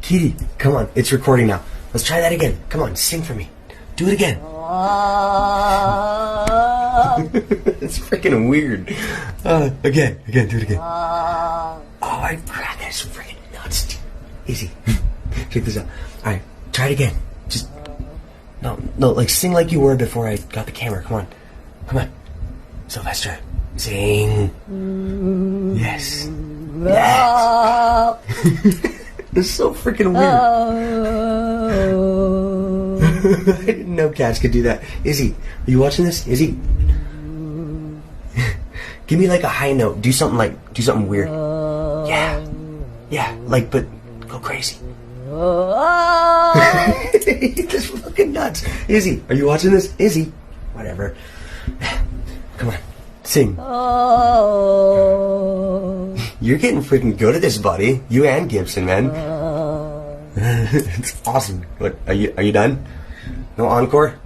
Kitty, come on, it's recording now. Let's try that again. Come on, sing for me. Do it again. It's freaking weird. Again, do it again. Oh my god, that's freaking nuts, dude. Easy. Check this out. Alright, try it again. Just, no, like sing like you were before I got the camera. Come on. Sylvester, sing. Yes. It's so freaking weird. I didn't know cats could do that. Izzy, are you watching this? Izzy? Give me like a high note. Do something weird. Yeah, like, but go crazy. This fucking nuts. Izzy, are you watching this? Izzy? Whatever. Come on, sing. You're getting freaking good at this, buddy. You and Gibson, man. It's awesome. What, are you done? No encore?